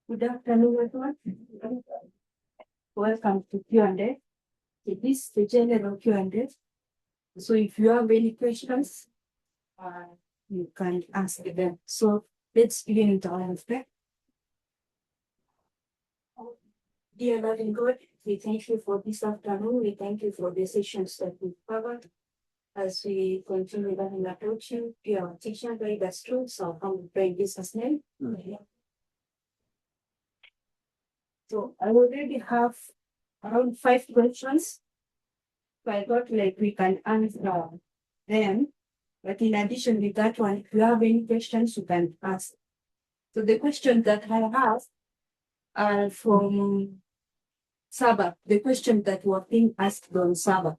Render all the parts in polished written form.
Good afternoon, everyone. Welcome to Q&A. This is the general Q&A. So if you have any questions, you can ask them. So let's begin with our prayer. Dear loving God, we thank you for this afternoon. We thank you for the sessions that we've covered. As we continue learning about you, be our teacher, guide us through. So I'm praying in Jesus' name. So I already have around 5 questions. So I thought like we can answer them. But in addition with that one, if you have any questions, you can ask. So the questions that I have are from Saba, the questions that were being asked on Saba.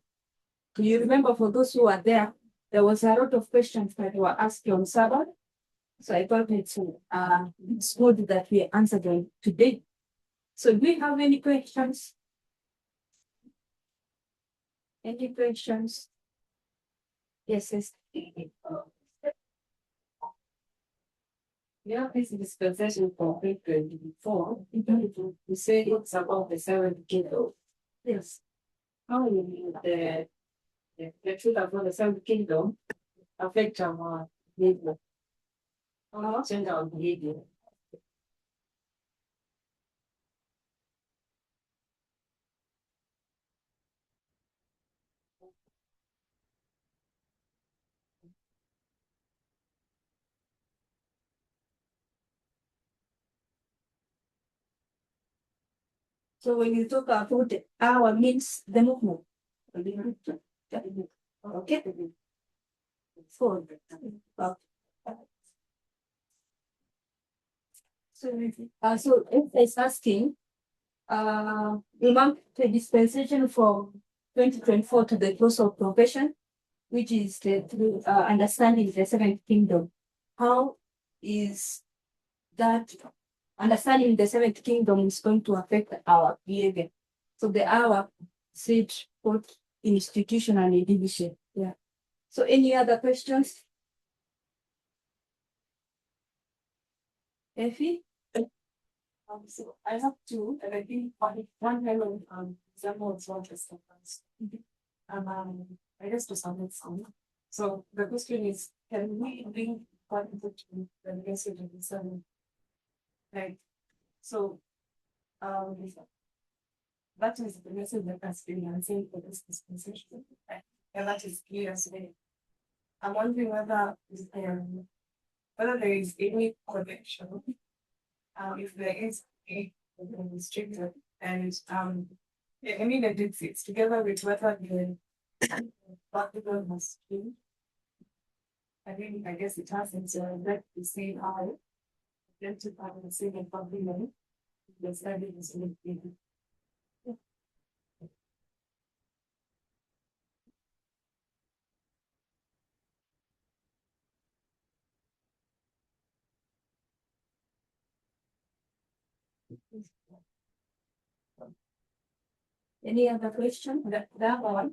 Do you remember, for those who are there was a lot of questions that were asked on Saba. So I thought it's good that we answer them today. So do you have any questions? Any questions? Yes, yes. Yeah, this dispensation for 2024. You said it's about the seventh kingdom. Yes. How will the truth about the seventh kingdom affect our behavior? Change our behavior. So when you talk about the hour means the movement. Okay. So, so if it's asking, remember the dispensation from 2024 to the close of profession, which is the understanding the seventh kingdom. How is that understanding the seventh kingdom is going to affect our behavior? So the hour said both institution and individual. Yeah. So any other questions? Effie? So I have two, and I think one example is one sometimes. I guess to some extent. So the question is, can we bring part of the message of the sermon? Like, so that is the message that has been answered for this dispensation, and that is clear today. I'm wondering whether there is any connection, if there is a restricted, and I mean that it's together with whether the practical has changed. I guess it hasn't. So that the same how identify the same and public money. The study is in. Any other question? That one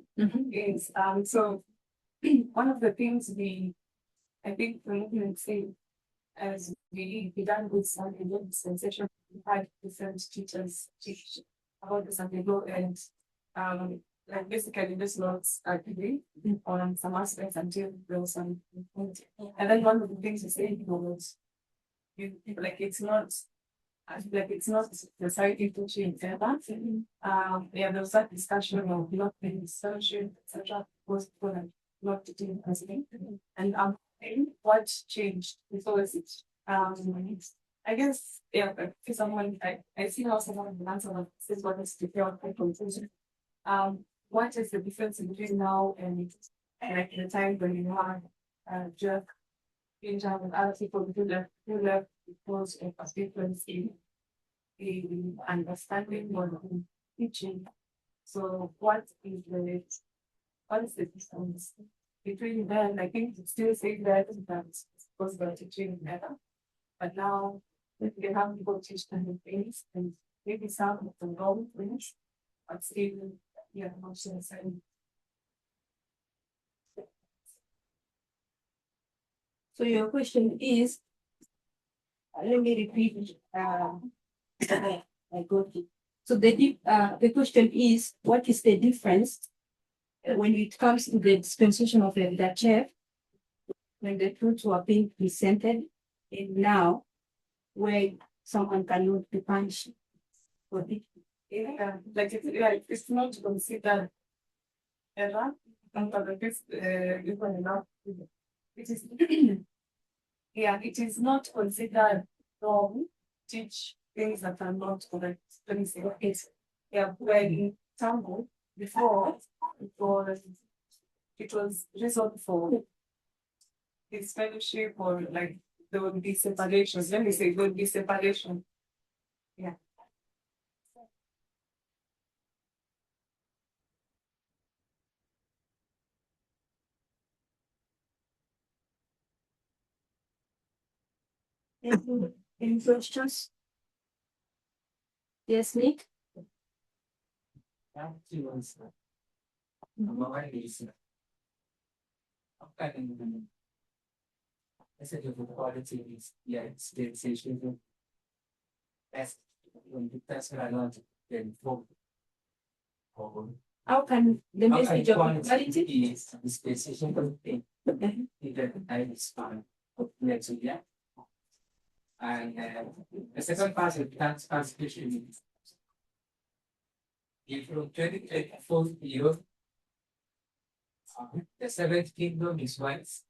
is so one of the things I think we can say as we began with some sensation, we had different teachers teach about the Sunday law, and like basically this notes agree on some aspects until there was some point. And then one of the things you say was like it's not society teaching ever. Yeah, there was that discussion of not being social, etc. Was not teaching president. And what changed because I guess yeah, for someone I see how someone can answer like says what is the pure conclusion. What is the difference between now and like the time when you had jerk in terms of other people who left because of a difference in understanding or in teaching. So what is the difference between them? I think it's still saying that it's possible teaching better, but now they have people teach them things and maybe some of the wrong things, but still yeah, not so the same. So your question is, let me repeat. I got it. So the question is, what is the difference when it comes to the dispensation of the chair, when the truths were being presented, and now where someone cannot be punished for it? Yeah, like it's not considered error under the case, even enough. It is, yeah, it is not considered wrong to teach things that are not correct. Let me say, okay, yeah, when in Tamil, before, it was reserved for his fellowship or like there would be separations. Let me say, there would be separation. Yeah. Any questions? Yes, Nick? I said the quality is yeah, it's the sensation. That's what I learned then from How can the message of equality? is the specification of thing. Even I is fine. Next yeah. And the second part of that constitution is if from 2024 year, the seventh kingdom is once.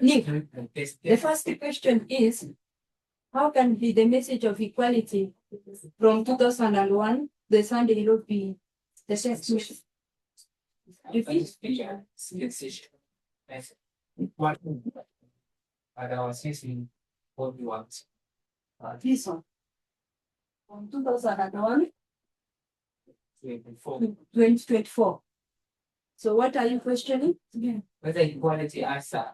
Nick, the first question is, how can be the message of equality from 2001, the Sunday will be the same? Repeat. What and I was using what we want. This one. From 2001 Before to 2024. So what are you questioning? whether equality as a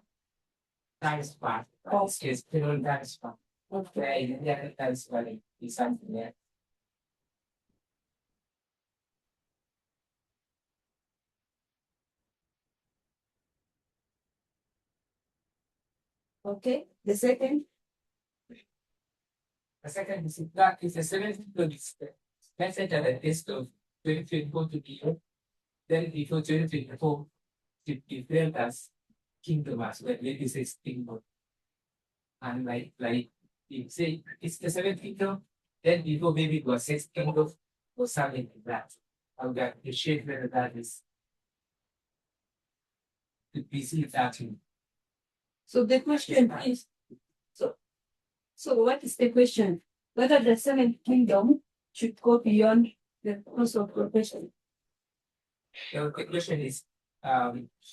time span, Oh. is still time span. Okay. Where in the other time span is something there. Okay. The second. The second is that is the seventh message at the test of 2024 to be then before 2024 to declare as kingdom as well. Let me say kingdom. And like you say it's the seventh kingdom, then before maybe it was sixth kingdom or something like that. I would appreciate whether that is to be seen that in So the question is, so what is the question? Whether the seventh kingdom should go beyond the course of profession. the question is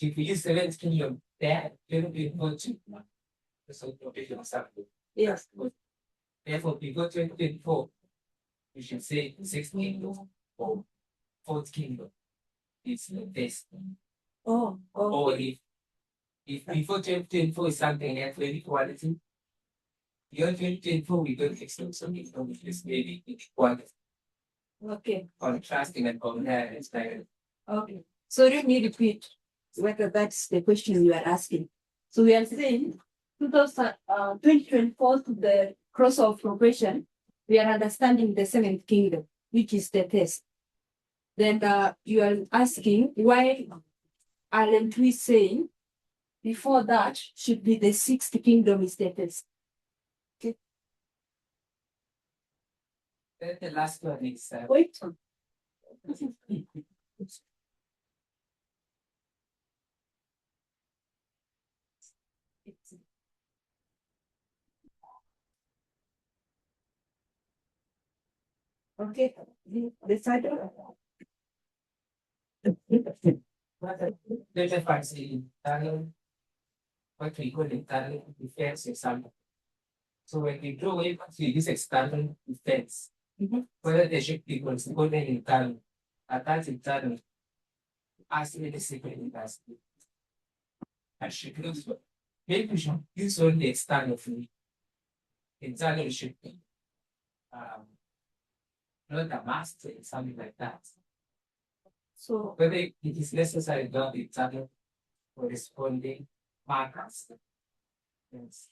if we use seventh kingdom there, then we go to the sort of profession or something. Yes. Therefore, before 2024, we should say sixth kingdom or fourth kingdom. It's the best. Oh, Or if before 2024 is something else, very quality, beyond 2024, we don't expect something from it is maybe equality, okay. contrasting and comparing. It's like Okay. So let me repeat whether that's the question you are asking. So we are saying 2024 to the cross of progression, we are understanding the seventh kingdom, which is the test. Then you are asking why aren't we saying before that should be the sixth kingdom is the test? then the last one is Wait. Okay, the title. let us find the internal what we call internal defense example. So when we draw away we use external defense, whether they should be considered internal, attach internal as the secret capacity. And should use maybe we should use only external free. Internal should be not a master, something like that. So Whether it is necessary to have internal corresponding markers. Yes.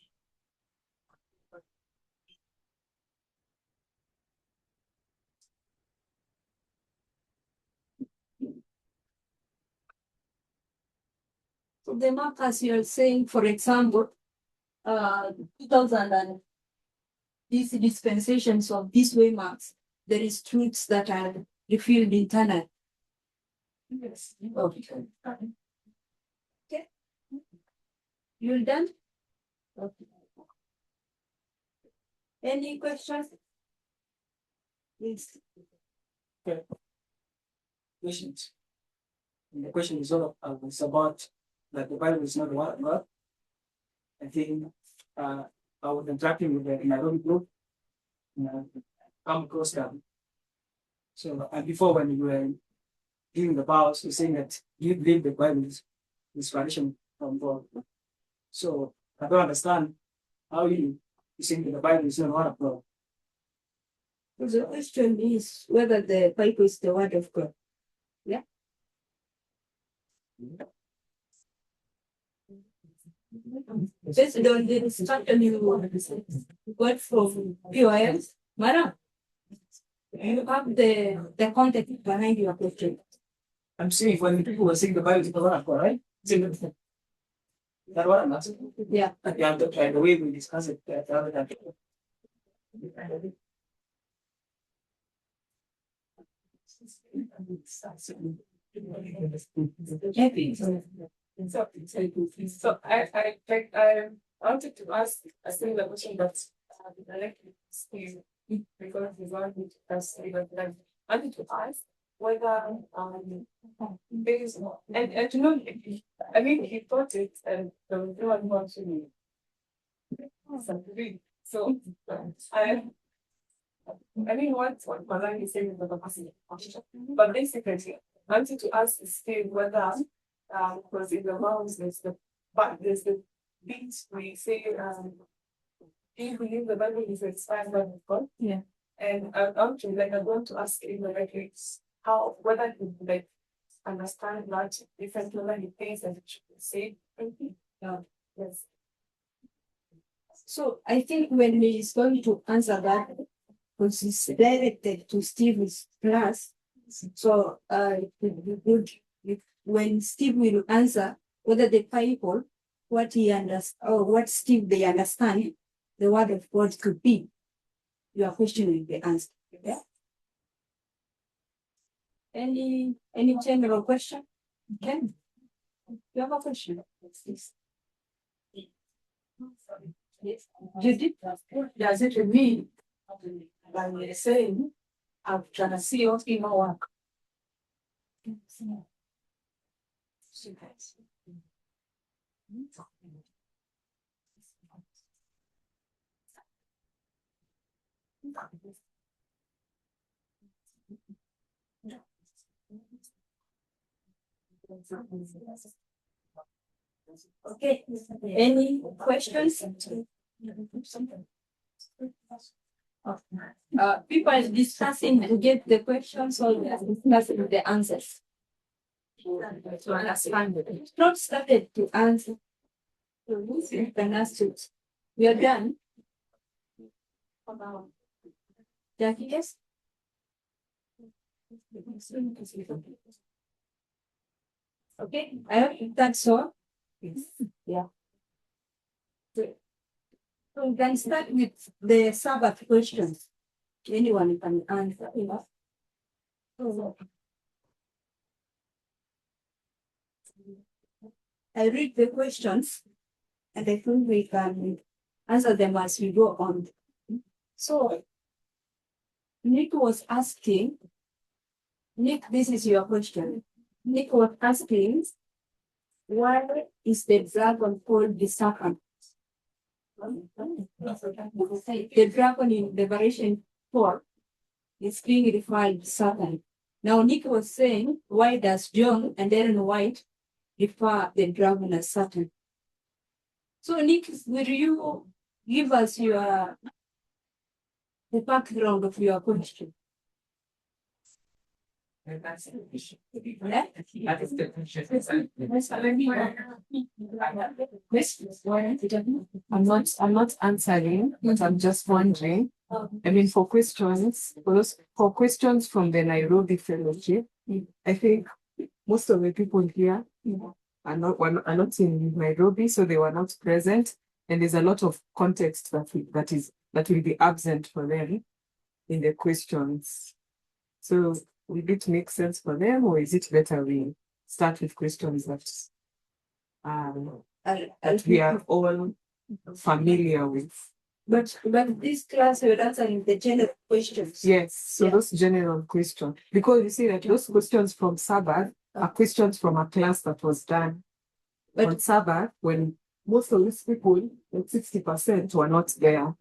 So the markers you're saying, for example, 2000 and these dispensations of these waymarks, there is truths that are refilled internally. Yes. Okay. Okay. You done? Okay. Any questions? Please. Questions. And the question is all it's about that the Bible is not the word of God. I think I was interacting with the Nairobi group, come across them. So and before when you were giving the vows, you're saying that you believe the Bible is inspiration from God. So I don't understand how you saying that the Bible is not the word of God. The question is whether the Bible is the word of God. Yeah. Based on the instruction you got from POS, madam, you have the context behind your question. I'm saying when people were saying the Bible is the word of God, right? That what I'm asking. Yeah. Yeah, the way we discuss it the other time. So I wanted to ask a similar question, but directly to Steve, because he's one who does Steve, but I wanted to ask whether based and to know, I mean he thought it and there was no one who actually disagreed. So I mean what Malang is saying is the capacity, but basically I wanted to ask Steve whether because in the Bible there's the bit where you say do you believe the Bible is inspired by God? Yeah. And actually like I want to ask him like how whether he like understand that different whether he thinks that it should be said. Yeah. Yes. So I think when he is going to answer that, because it's directed to Steve's class, so it would be good if when Steve will answer whether the Bible, what he understands or what Steve they understand, the word of God could be. Your question will be answered. Yeah. Any general question? Okay. You have a question? Yes. Yes. Judith, does it mean by we're saying I'm trying to see what in my work? Okay, any questions? People are discussing to get the questions or discussing the answers. To understand it. Not started to answer. We are done. Jackie, yes? Okay, I hope that's all. Yeah. So we can start with the Sabbath questions. Anyone can answer, you know. I read the questions and I think we can answer them as we go on. So Nick was asking, Nick, this is your question. Nick was asking, why is the dragon called the serpent? The dragon in Revelation 4 is being referred to Satan. Now Nick was saying, why does John and Ellen White refer the dragon as Satan? So Nick, will you give us the background of your question? That's the question. Yeah? That is the question. I'm not answering, but I'm just wondering. I mean, for questions from the Nairobi Fellowship, I think most of the people here are not in Nairobi, so they were not present. And there's a lot of context that will be absent for them in the questions. So will it make sense for them, or is it better we start with questions that we are all familiar with? But this class we're answering the general questions. Yes, so Yeah. those general questions, because you see that those questions from Sabbath are questions from a class that was done But- on Sabbath when most of these people, like 60%, were not there.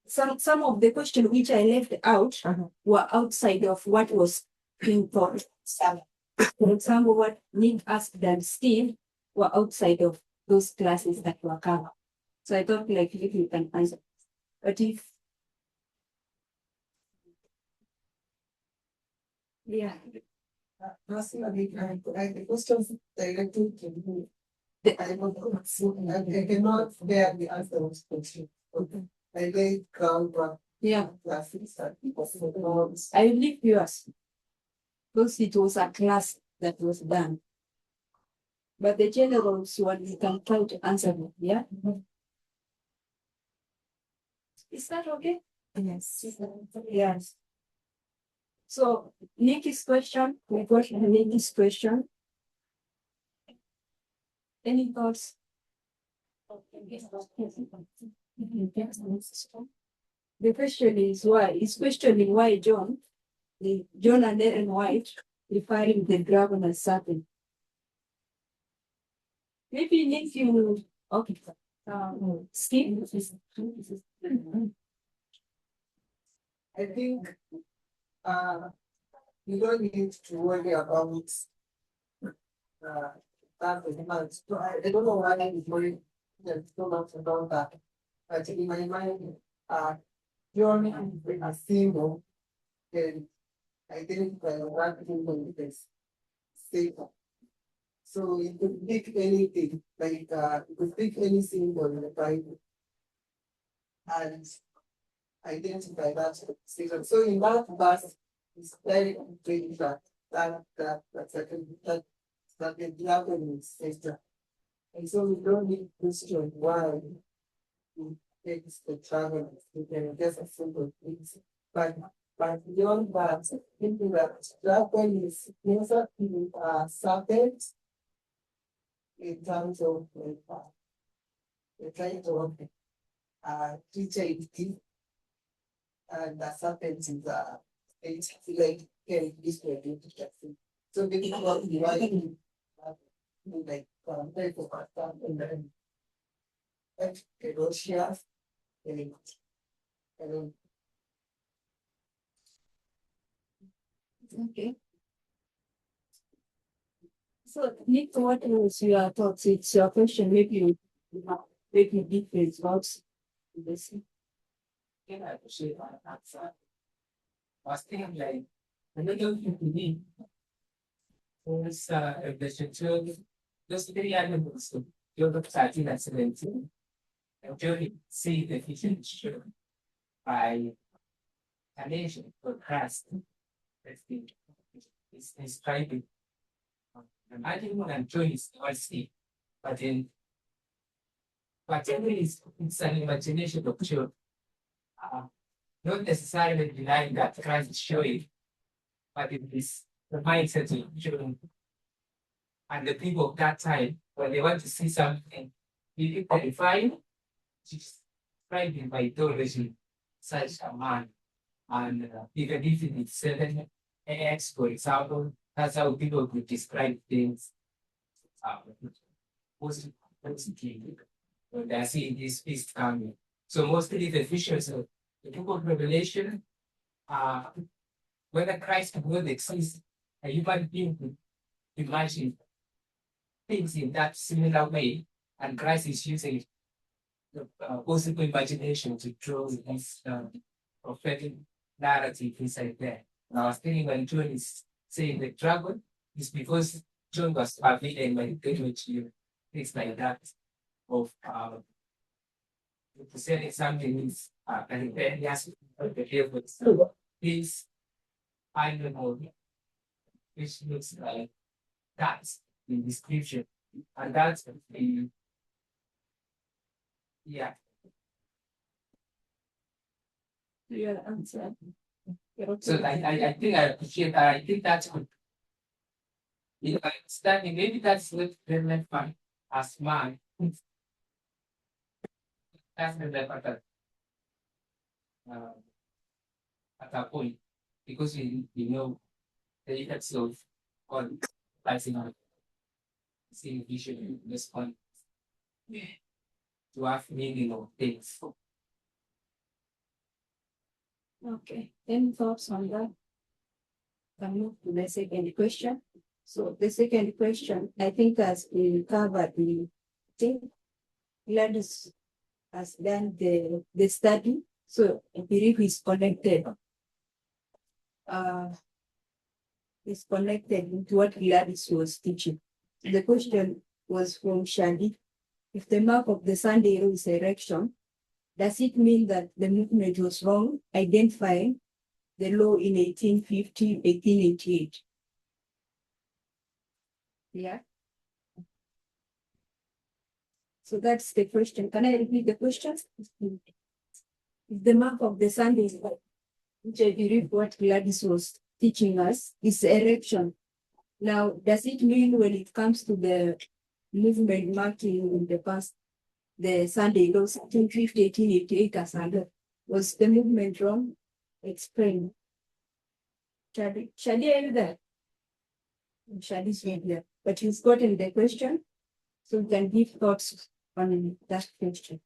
Some of the questions which I left out Uh-huh. were outside of what was being taught. For example, what Nick asked and Steve were outside of those classes that were covered. So I thought like if you can answer. But if yeah, Personally, the questions directed to me, I cannot bear the answer of the question. I laid groundwork yeah, classes that people know. I believe yours. Because it was a class that was done. But the generals one you can try to answer them, yeah? Is that okay? Yes. Yes. So Nikki's question, we got Nikki's question. Any thoughts? The question is why? Is questioning why John and Ellen White referring the dragon as certain. Maybe Nick you okay. Steve. I think you don't need to worry about that with months. So I don't know why I'm worried so much about that. But in my mind, John is a symbol and identify what symbol is safer. So you could pick anything, like you could pick any symbol in the Bible and identify that season. So in that verse, it's very clear that the dragon is sister. And so we don't need to question why we take the dragon. We can just a simple things. But beyond that, thinking that dragon is closer to serpent in terms of the kind of teacher it is. And the serpent is it's like this way to interesting. So maybe what you are like type of attack and then Russia and Okay. So Nick, what was your thoughts? It's your question. Maybe you have maybe different thoughts. This. Yeah, I appreciate that answer. I was thinking like another thing to me was the those three animals, Job 13 and 17, and Job see the vision shown by a nation or Christ. That's the is describing. I didn't want to join his see, but in whatever is it's an imagination of Job. Not necessarily denying that Christ is showing, but it is the mindset of children. And the people of that time, when they want to see something really terrifying, just described by ideology, such a man. And even if it is 7x, for example, that's how people would describe things. Mostly, when they are seeing this beast coming. So mostly the visions of the book of Revelation, whether Christ will exist, a human being could imagine things in that similar way, and Christ is using the possible imagination to draw this prophetic narrative inside there. And I was thinking when John is saying the dragon, is because John was forbidden by the theology, things like that, of representing something is rebellious of the devil. This animal, which looks like that, the description, and that's the yeah. Your answer. So I think I appreciate that. I think that's good. You know, I understand maybe that's not very fun as mine. That's the level at that point because you know the effects of all pricing on seeing vision respond to have meaning of things. Okay, any thoughts on that? Can move to the second question. So the second question, I think as we covered the thing, Gladys has done the study, so I believe he's connected. Is connected into what Gladys was teaching. The question was from Shadi. If the mark of the Sunday law is erection, does it mean that the movement was wrong identifying the law in 1850, 1888? Yeah. So that's the question. Can I repeat the question? If the mark of the Sunday is right, which I believe what Gladys was teaching us, is erection. Now, does it mean when it comes to the movement marking in the past, the Sunday laws, 1850, 1888 as under, was the movement wrong? Explain. Shadi, are you there? Shadi's not there, but he's gotten the question, so we can give thoughts on that question.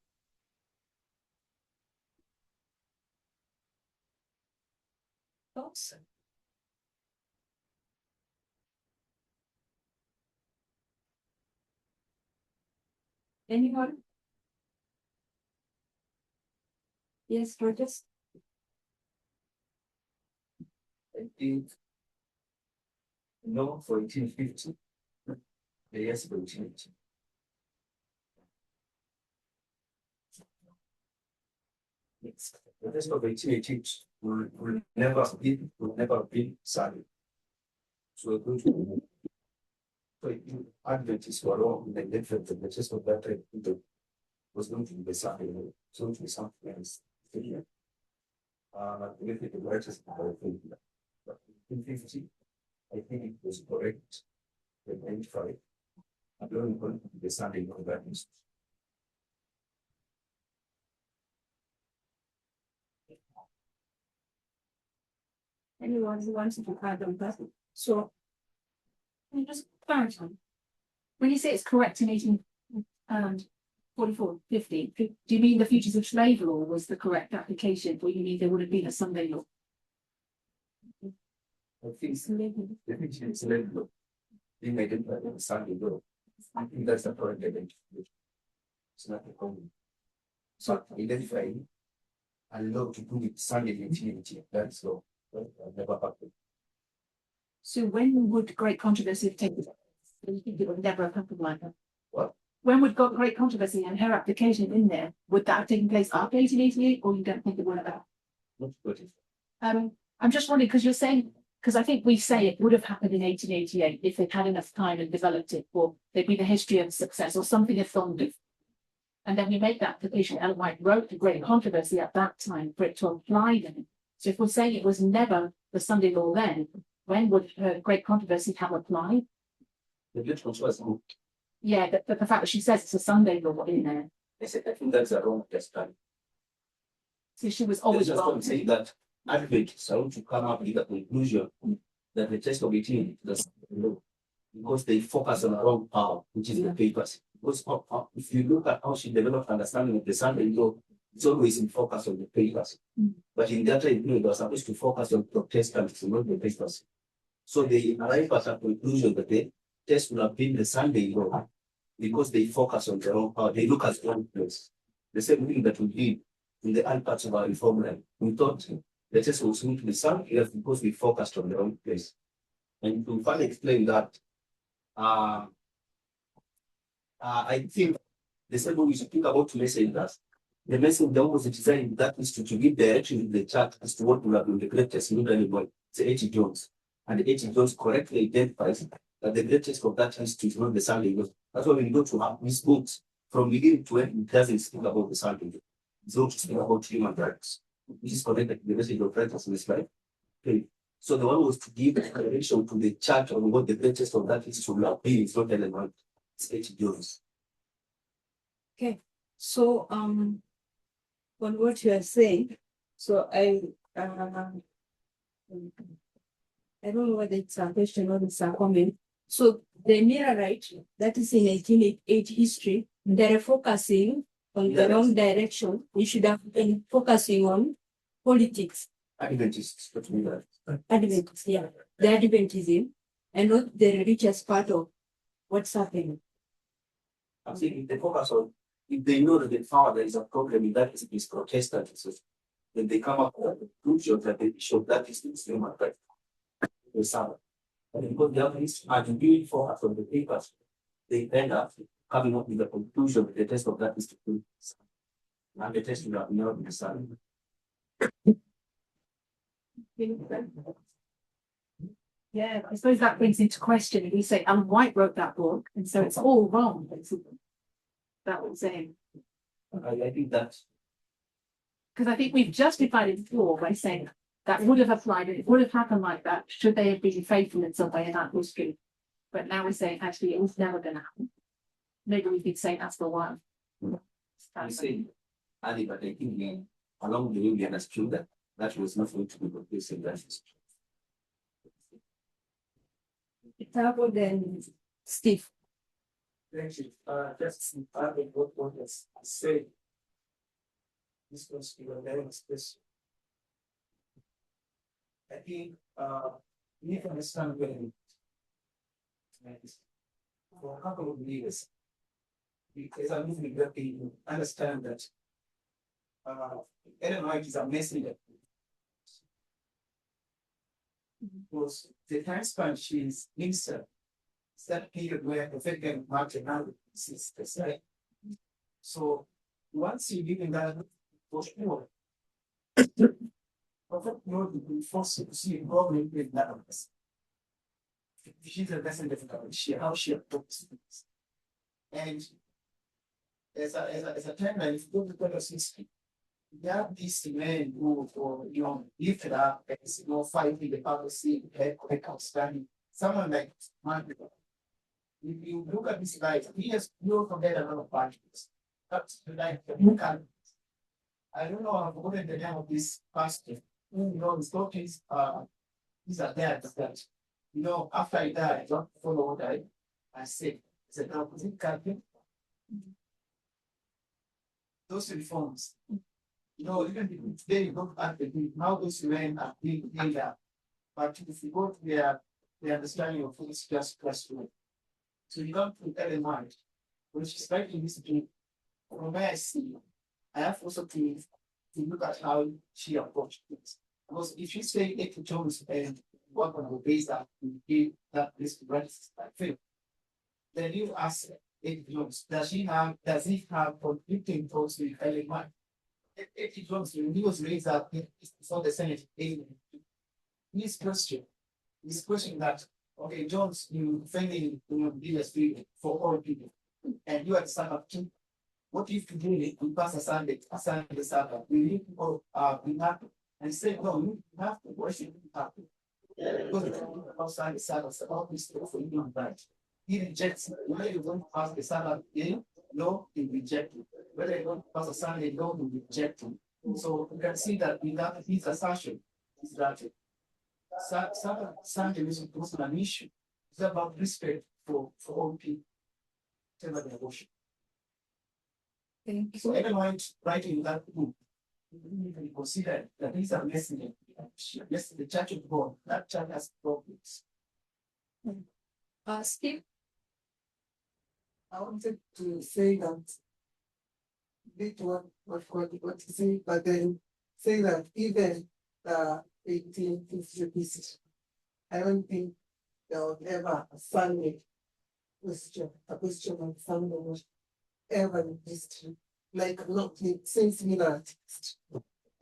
Thoughts? Anyone? Yes, Rogers? I think no for 1850. Yes, for 1850. Yes. The rest of 1880 will never be solid. So Adventists were wrong, and then the rest of that time was going to be solid. So to be something else. If it was just about 1850, I think it was correct to identify. I don't know the Sunday of that. Anyone who wants to add on that? So, Can you just clarify? When you say it's correct in 1844, 50, do you mean the Fugitive Slave Law was the correct application, or you mean there would have been a Sunday law? I think it's slave law. Being identified as a Sunday law. I think that's the correct identification. It's not a problem. So identifying a law to do with Sunday utility, that's law. That never happened. So when would great controversy have taken place? You think it would never have happened like that? What? When would great controversy and her application in there, would that have taken place after 1888, or you don't think it would have? Not good. I'm just wondering, because you're saying, because I think we say it would have happened in 1888 if they'd had enough time and developed it, or there'd been a history of success or something had gone different. And then we make that application. Ellen White wrote the great controversy at that time for it to apply then. So if we're saying it was never the Sunday law then, when would great controversy have applied? The difference was Yeah, the fact that she says it's a Sunday law in there. I said, I think that's a wrong test time. So she was They always just wrong. don't say that Adventists are to come up with the conclusion that the test of 18 does law because they focus on the wrong power, which is the papers. Because if you look at how she developed understanding of the Sunday law, it's always in focus on the papers. But in that time, they were supposed to focus on Protestants, not the papers. So they arrive at a conclusion that the test would have been the Sunday law because they focus on their own power. They look at their own place. The same thing that we did in the early parts of our reform line. We thought the test was going to be Sunday because we focused on their own place. And to finally explain that, I think the same way we should think about messengers. The messenger was designed that is to give direction to the church as to what will have been the greatest leader in the world. It's H. Jones. And H. Jones correctly identifies that the greatest of that history is not the Sunday. Because that's why we go to have these books from beginning to end, it doesn't speak about the Sunday. It's not to speak about human rights, which is connected to the message of righteousness, right? Okay. So the one was to give a direction to the church on what the greatest of that history will have been. It's not relevant. It's H. Jones. So, on what you are saying, so I don't know whether it's a question or it's a comment. So the Millerite, that is in 1888 history, they're focusing on the wrong direction. We should have been focusing on politics, Adventists, but we are. Adventists, yeah, the Adventism, and not the religious part of what's happening. I'm saying if they focus on, if they know that they found there is a problem in that is Protestantism, then they come up with a conclusion that the issue of that is human right. The Sabbath. And because the other is arguing for us on the papers, they end up coming up with a conclusion that the test of that is to prove and the test will have not been decided. Yeah, I suppose that brings into question if we say Alan White wrote that book, and so it's all wrong, basically. That was saying. I think that Because I think we've justified it before by saying that would have applied, it would have happened like that, should they have been faithful in some way in that history. But now we're saying actually it was never going to happen. Maybe we could say that's the one. I say, Ali, but I think along the way we understood that that was not going to be the case in that history. Tabo then Steve. Thank you. Just adding what one has said. This was your very expressive. I think we need to understand when for a couple of years, because I mean that they understand that Ellen White is a messenger. Because the time span she is minister, it's that period where the Vatican Martin is right. So once you live in that for sure, Prophet Lord will be forced to see God with that of us. She's a lesson difficult. How she approaches things. And as a timeline, if you go to the history, there are these men who lifted up and fighting the papacy, had outstanding. Someone like Martin. If you look at this guy, he has forget a lot of parties. That's like you can. I don't know, I've forgotten the name of this pastor. His daughters these are there that after I die, I don't follow what I said. I said, now, is it Calvin? Those reforms. Even today you don't have the now those men are being there. But if you go to their understanding of things just classroom. So you don't put that in mind. Which is slightly misleading. From where I see, I have also to look at how she approached things. Because if you say Ethel Jones and work on the base that we give that this practice like fail, then you ask Ethel Jones, does he have conflicting thoughts with Ellen White? Ethel Jones, when he was raised up before the Senate, his question that, okay, Jones, you defending the for all people, and you are the son of king. What if today we pass a Sunday Sabbath? We need to be happy and say, no, you have to worship happy. Because it's about Sunday Sabbath, it's about this stuff for you right. He rejects it. Whether you don't pass the Sabbath day, no, he rejects it. Whether you don't pass a Sunday, no, he rejects it. So you can see that in that his assertion is that Sabbath Sunday is an issue. It's about respect for all people. Whatever their worship. So Ellen White writing that book, you can consider that these are messengers. The Church of God, that church has problems. Steve. I wanted to say that bit what you say, but then say that even 1850s, I don't think there was ever a Sunday question of Sunday was ever in history, like not since Miller.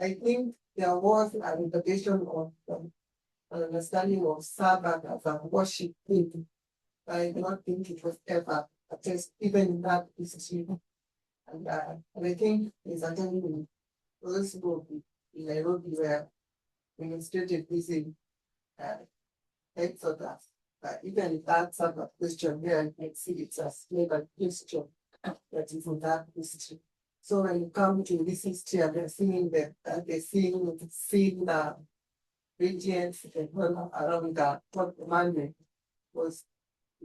I think there was an interpretation of an understanding of Sabbath as a worship thing, I do not think it was ever a test, even in that history. And I think it's attending those people in Nairobi where we stated this in Exodus. Even if that's a question here, I can see it's a slave and question that is in that history. So when you come to this history and they're seeing the regions and all around the top commandment was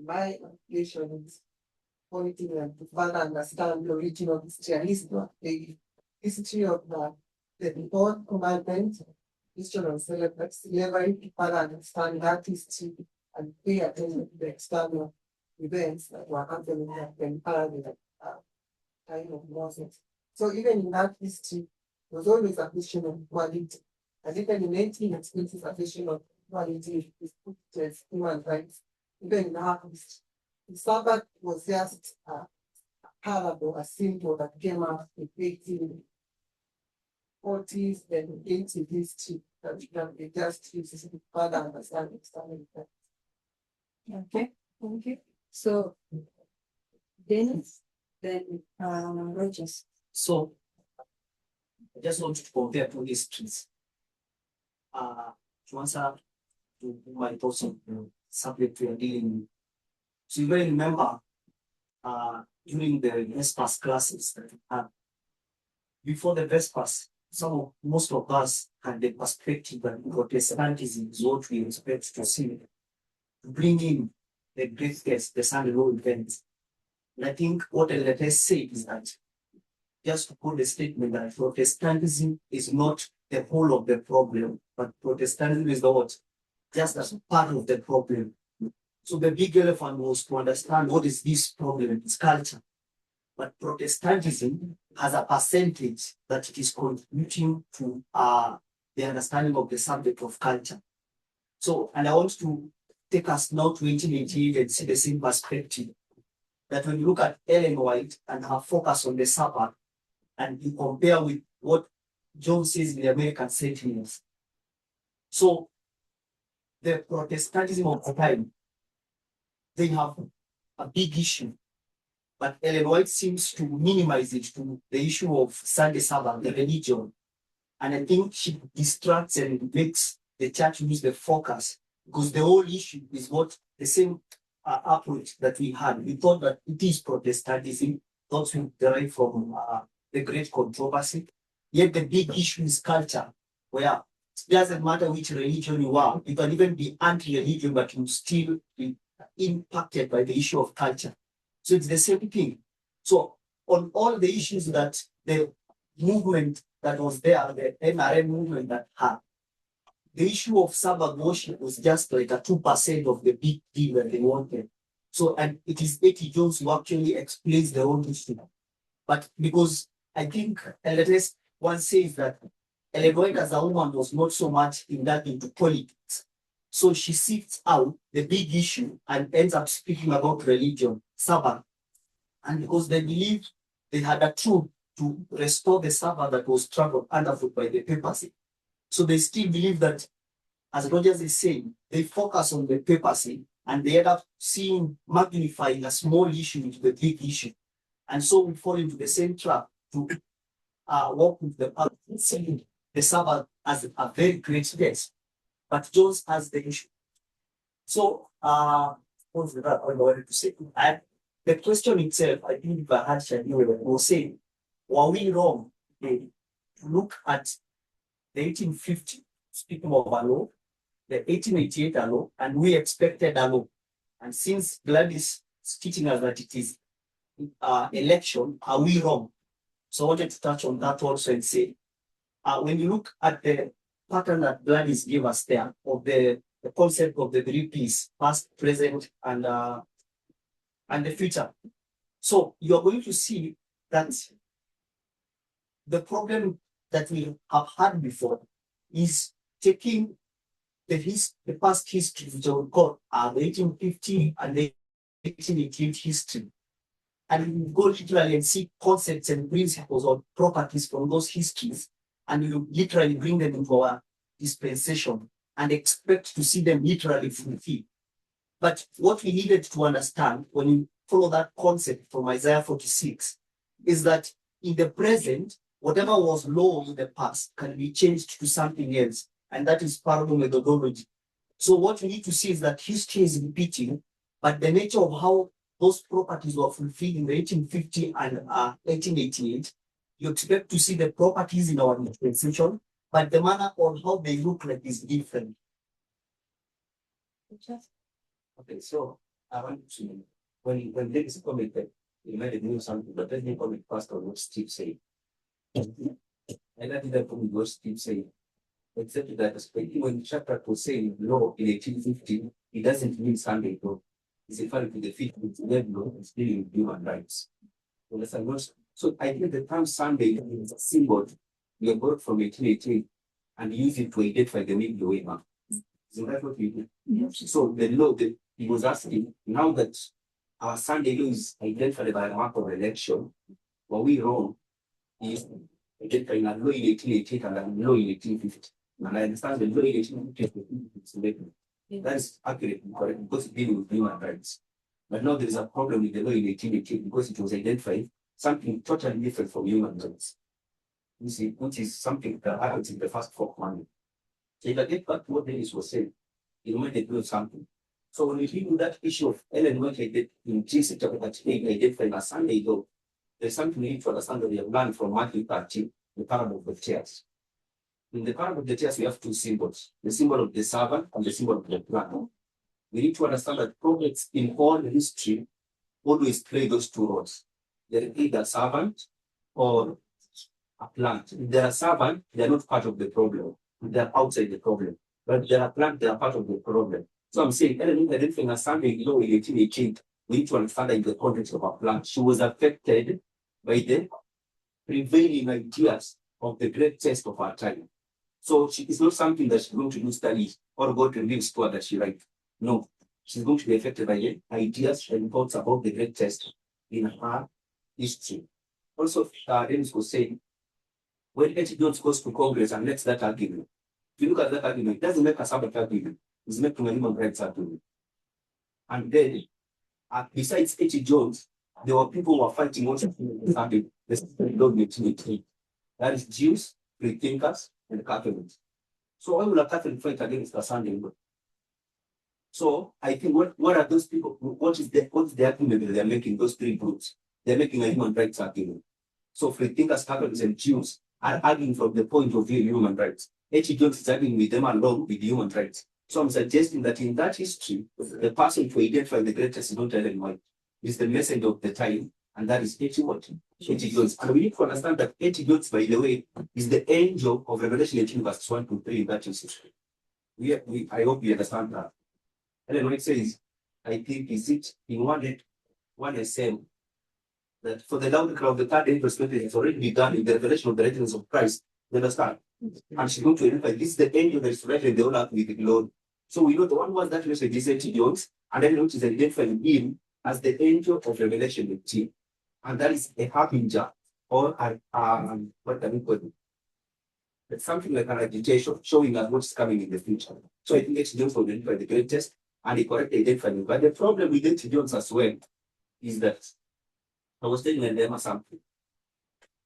my application is pointing and to further understand the original history, at least the history of the fourth commandment, history of slavery, to further understand that history and pay attention to the external events that were happening at the time of Moses. So even in that history, there was always a question of equality. And even in 18, it's a question of equality is put as human rights. Even in our history, the Sabbath was just a parable, a symbol that came out in 1840s and 80s history that can be just used to further understand external effects. Okay, thank you. So, Dennis, then Rogers. So I just want to compare two histories. To answer to my thoughts on the subject we are dealing with. So you may remember during the Vespers classes that we had. Before the Vespers, most of us had the perspective that Protestantism is what we expect to see, to bring in the great guest, the Sunday law events. And I think what LTS said is that just to put the statement that Protestantism is not the whole of the problem, but Protestantism is the what? Just as part of the problem. So the big elephant was to understand what is this problem, it's culture. But Protestantism has a percentage that it is contributing to the understanding of the subject of culture. So, and I want to take us now to 1888 and see the same perspective. That when you look at Ellen White and her focus on the Sabbath, and you compare with what John says in the American Sentinels. So the Protestantism of the time, they have a big issue, but Ellen White seems to minimize it to the issue of Sunday Sabbath, the religion. And I think she distracts and makes the church lose the focus, because the whole issue is what the same approach that we had. We thought that it is Protestantism, thought we derive from the great controversy. Yet the big issue is culture, where it doesn't matter which religion you are, you can even be anti-religion, but you still be impacted by the issue of culture. So it's the same thing. So on all the issues that the movement that was there, the NRM movement that had, the issue of Sabbath worship was just like a 2% of the big deal that they wanted. So, and it is A.T. Jones who actually explains the whole issue. But because I think LTS once says that Ellen White as a woman was not so much into politics. So she sifts out the big issue and ends up speaking about religion, Sabbath. And because they believe they had a truth to restore the Sabbath that was trampled underfoot by the papacy. So they still believe that, as Rogers is saying, they focus on the papacy and they end up magnifying a small issue into the big issue. And so we fall into the same trap to work with the seeing the Sabbath as a very great guest. But Jones has the issue. So, what's that I wanted to say? And the question itself, I think if I had Shani was saying, were we wrong to look at the 1850, speaking of a law, the 1888 law, and we expected a law. And since Gladys is teaching us that it is election, are we wrong? So I wanted to touch on that also and say, when you look at the pattern that Gladys gave us there of the concept of the 3 Ps, past, present, and the future. So you're going to see that the problem that we have had before is taking the past history, which I would call the 1850 and the 1888 history, and you go literally and see concepts and principles or properties from those histories, and you literally bring them into our dispensation and expect to see them literally fulfilled. But what we needed to understand when you follow that concept from Isaiah 46 is that in the present, whatever was law in the past can be changed to something else, and that is parable methodology. So what we need to see is that history is repeating, but the nature of how those properties were fulfilled in the 1850 and 1888, you expect to see the properties in our dispensation, but the manner on how they look like is different. Okay, so I want to, when there is a comment that you might know something, but let me comment first on what Steve said. And I think that from what Steve said, except that especially when Chapter was saying law in 1850, it doesn't mean Sunday law. It's referring to the 15th law and dealing with human rights. So I think the term Sunday is a symbol we have got from 1818 and use it to identify the midway mark. So that's what we do. Yes. So the law that he was asking, now that our Sunday law is identified by a mark of election, what we wrong is identifying a law in 1888 and a law in 1850. And I understand the law in 1850 that is accurate and correct because it deals with human rights. But now there is a problem with the law in 1888 because it was identified something totally different from human rights. You see, which is something that happens in the first 4 commandments. So if I get back to what Dennis was saying, you might do something. So when we deal with that issue of Ellen White in Jesus chapter 38, identifying a Sunday law, there's something we need to understand that we have learned from Matthew 13, the parable of the tares. In the parable of the tares, we have 2 symbols, the symbol of the servant and the symbol of the plant. We need to understand that prophets in all history always play those 2 roles. They're either servant or a plant. If they're a servant, they're not part of the problem. They're outside the problem. But they're a plant, they're part of the problem. So I'm saying, anything as Sunday law in 1818, we need to understand that in the context of a plant, she was affected by the prevailing ideas of the great test of our time. So it's not something that she's going to do study or go to read store that she likes. No, she's going to be affected by the ideas and thoughts about the great test in her history. Also, Dennis was saying, when H. Jones goes to Congress and makes that argument, if you look at that argument, it doesn't make a Sabbath argument, it's making a human rights argument. And then, besides H. Jones, there were people who were fighting also the that is Jews, free thinkers, and Catholics. So why will a Catholic fight against a Sunday law? So I think what are those people? What is the argument that they're making? Those 3 groups, they're making a human rights argument. So free thinkers, Catholics, and Jews are arguing from the point of view of human rights. H. Jones is arguing with them along with human rights. So I'm suggesting that in that history, the person to identify the greatest is not Ellen White. It's the messenger of the time, and that is H. Jones. And we need to understand that H. Jones, by the way, is the angel of Revelation 18, verses 1 to 3 in that history. I hope you understand that. Ellen White says, I think, is it in one SM that for the loud crowd, the 3rd angel perspective has already begun in the revelation of the writings of Christ. You understand? And she's going to identify this is the angel that is right in the honor with the glory. So we know the one was that message is H. Jones, and then which is identifying him as the angel of Revelation 18. And that is a harbinger or what can we call it? It's something like an agitation showing us what's coming in the future. So I think H. Jones will identify the greatest and he correctly identified it. But the problem with H. Jones as well is that I was telling them something.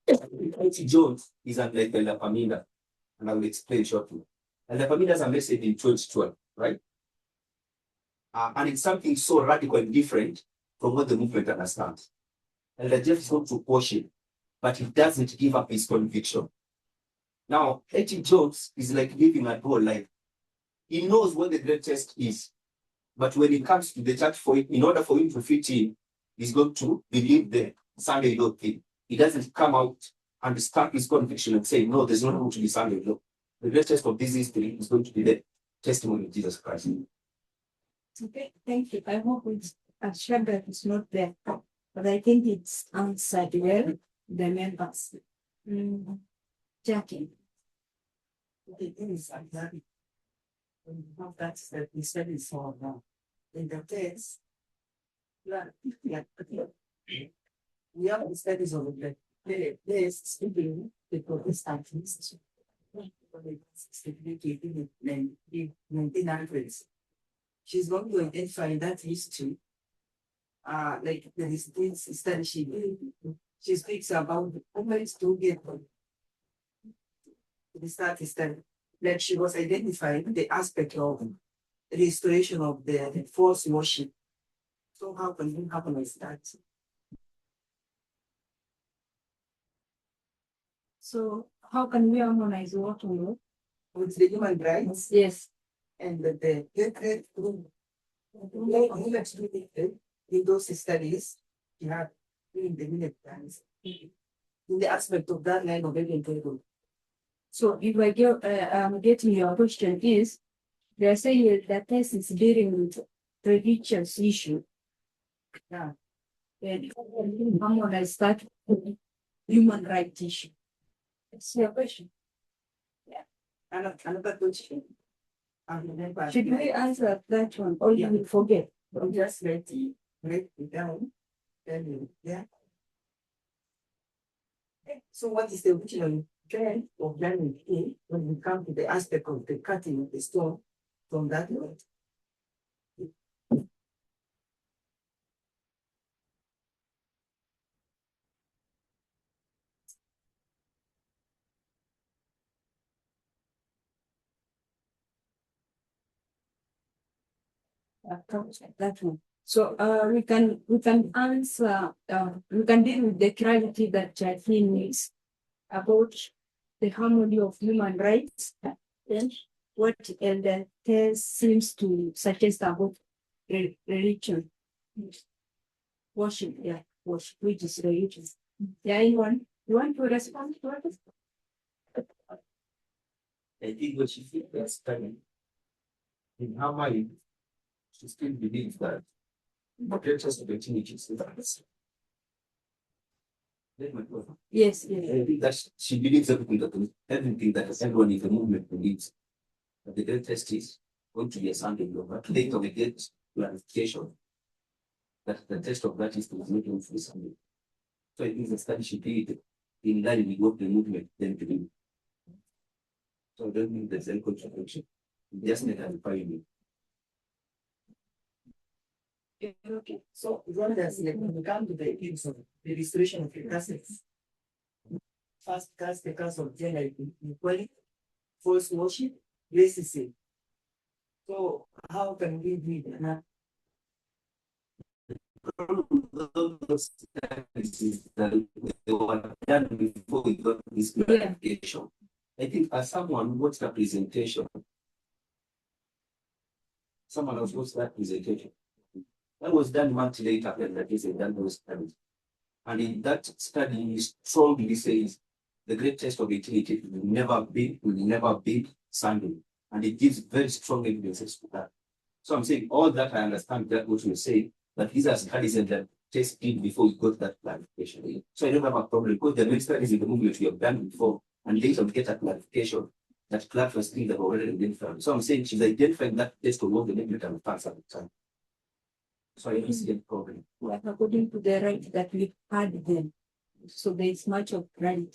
H. Jones is unlike the La Famina, and I will explain shortly. And La Famina has a message in 2012, right? And it's something so radical and different from what the movement understands. And the Jeff is going to caution, but he doesn't give up his conviction. Now, H. Jones is like living a dual life. He knows what the great test is, but when it comes to the church, in order for him to fit in, he's going to believe the Sunday law thing. He doesn't come out and stamp his conviction and say, no, there's not going to be Sunday law. The great test of this history is going to be the testimony of Jesus Christ. Okay, thank you. I hope it's assured that it's not there, but I think it's answered well, the members. Jackie. The thing is, exactly. When you have that, we said it for now. In the text, we have the studies of the place speaking the Protestants. The 1900s. she's going to identify that history. Like there is this study she speaks about the moments to get the study. Like she was identifying the aspect of restoration of the false worship. So how can you harmonize that? So how can we harmonize what we know? With the human rights Yes. and the hatred group. In those studies, you have in the minute plans. In the aspect of that line of everything. So if I get, I'm getting your question is, they're saying that test is dealing with religious issue. Yeah. And harmonize that with human rights issue. That's your question. Another question. Should we answer that one or you will forget? Just let it down. Then, yeah. So what is the original trend of learning here when we come to the aspect of the cutting of the stone from that note? That one. So we can answer we can deal with the clarity that he needs about the harmony of human rights. Then what the test seems to suggest about religion. Worship, yeah, worship, which is religion. Yeah, anyone? You want to respond to it? I think what she feels that's coming. In her mind, she still believes that the greatest opportunities is that. Yes, yes. I think that she believes everything that everyone in the movement believes. But the greatest is going to be a Sunday law, but later we get clarification that the test of that is to make it for Sunday. So I think the study should be in line with what the movement then to do. So I don't think there's any contradiction. Just need to clarify me. Okay, so when there's like when we come to the issues of the restoration of the casts, first cast the cast of gender equality, false worship, racism. So how can we do that? Those studies that they were done before we got this clarification. I think as someone watched the presentation, someone else watched that presentation. That was done much later than that is done those studies. And in that study, it strongly says the great test of utility will never be Sunday. And it gives very strong evidences to that. So I'm saying all that I understand that what you say, but these are studies and that test did before we got that clarification. So I don't have a problem because the main studies in the movement we have done before, and later we get a clarification that clarifies things that were already identified. So I'm saying she's identifying that test of what the movement and facts at the time. So I don't see any problem. Like according to the right that we had then. So there is much of right.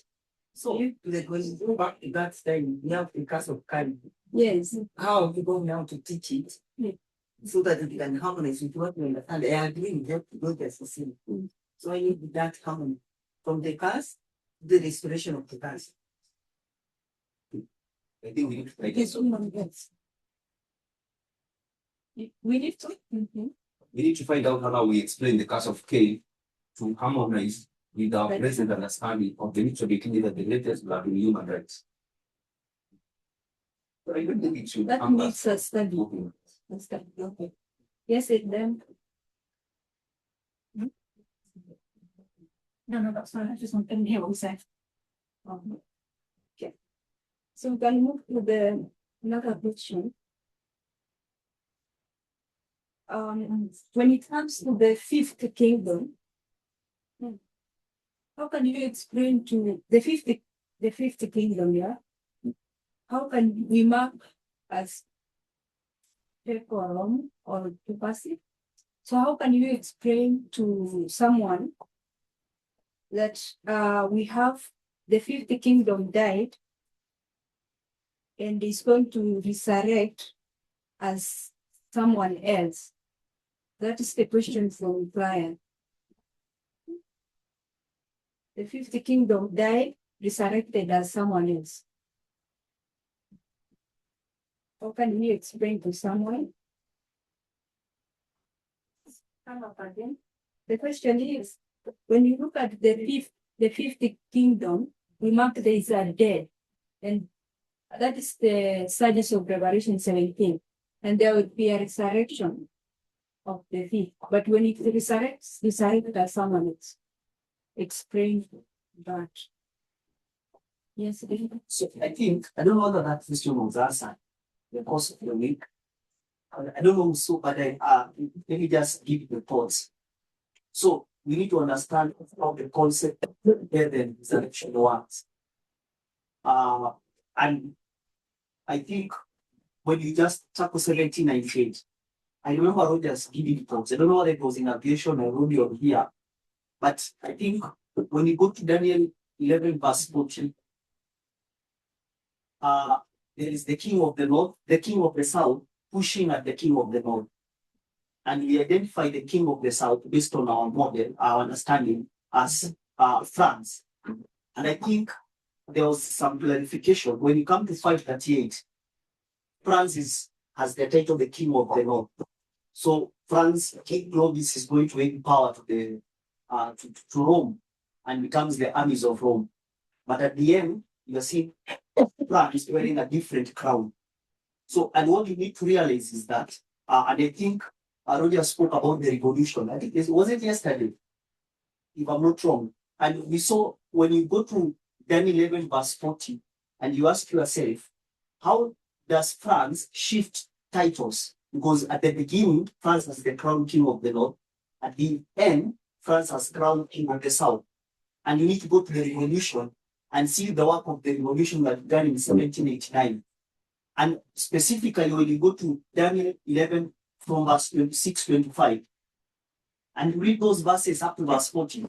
So if they go back to that time, we have the cast of Kali. Yes. How are we going now to teach it? Yeah. So that it can harmonize with what we understand. I agree with that because there's the same. So I need that harmony from the cast to the restoration of the cast. I think we need to It is human rights. We need to. We need to find out how we explain the case of K to harmonize with our present understanding of the mutual between the latest blood in human rights. But I don't think it should That needs a study. Okay. Yes, it then. No, that's fine. I just want to hear what you say. Okay. So we can move to the another question. When it comes to the fifth kingdom, how can you explain to the fifth kingdom, yeah? How can we mark as decorum or passive? So how can you explain to someone that we have the fifth kingdom died and is going to resurrect as someone else? That is the question from Brian. The fifth kingdom died, resurrected as someone else. How can we explain to someone? Come up again. The question is, when you look at the fifth kingdom, we mark days are dead. And that is the studies of Revelation 17. And there will be a resurrection of the fifth. But when it resurrects as someone else. Explain that. Yes, David. So I think, I don't know whether that question was answered the course of the week. I don't know, so, but let me just give the thoughts. So we need to understand how the concept of death and resurrection works. And I think when you just tackle 1798, I remember Rogers giving thoughts. I don't know whether it was in aviation or radio here, but I think when you go to Daniel 11 verse 14, there is the king of the north, the king of the south, pushing at the king of the north. And we identify the king of the south based on our model, our understanding as France. And I think there was some clarification. When you come to 538, France has the title the king of the north. So France, King Clovis is going to give power to the to Rome and becomes the armies of Rome. But at the end, you see France is wearing a different crown. So, and what you need to realize is that, and I think Roger spoke about the revolution. I think it wasn't yesterday, if I'm not wrong. And we saw when you go to Daniel 11 verse 40, and you ask yourself, how does France shift titles? Because at the beginning, France has the crown king of the north. At the end, France has crown king of the south. And you need to go to the revolution and see the work of the revolution that began in 1789. And specifically, when you go to Daniel 11 from verse 26, 25, and read those verses up to verse 40,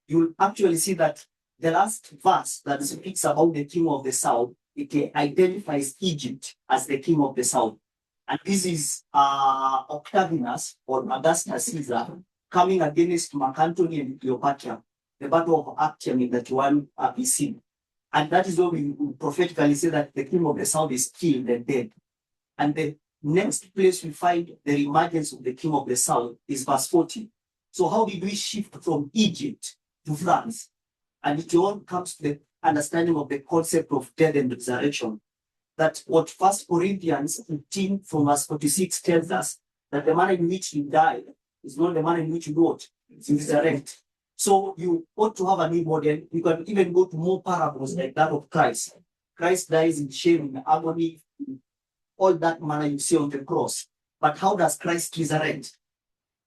you will actually see that the last verse that speaks about the king of the south, it identifies Egypt as the king of the south. And this is Octavianus or Augustus Caesar coming against Mark Antony and Cleopatra, the battle of Actium in 31 BC. And that is where we prophetically say that the king of the south is killed and dead. And the next place we find the emergence of the king of the south is verse 40. So how did we shift from Egypt to France? And it all comes to the understanding of the concept of death and resurrection. That what 1 Corinthians 15 from verse 46 tells us, that the manner in which you die is not the manner in which you go to resurrect. So you ought to have a new model. You can even go to more parables like that of Christ. Christ dies in shame, in agony, all that manner you see on the cross. But how does Christ resurrect?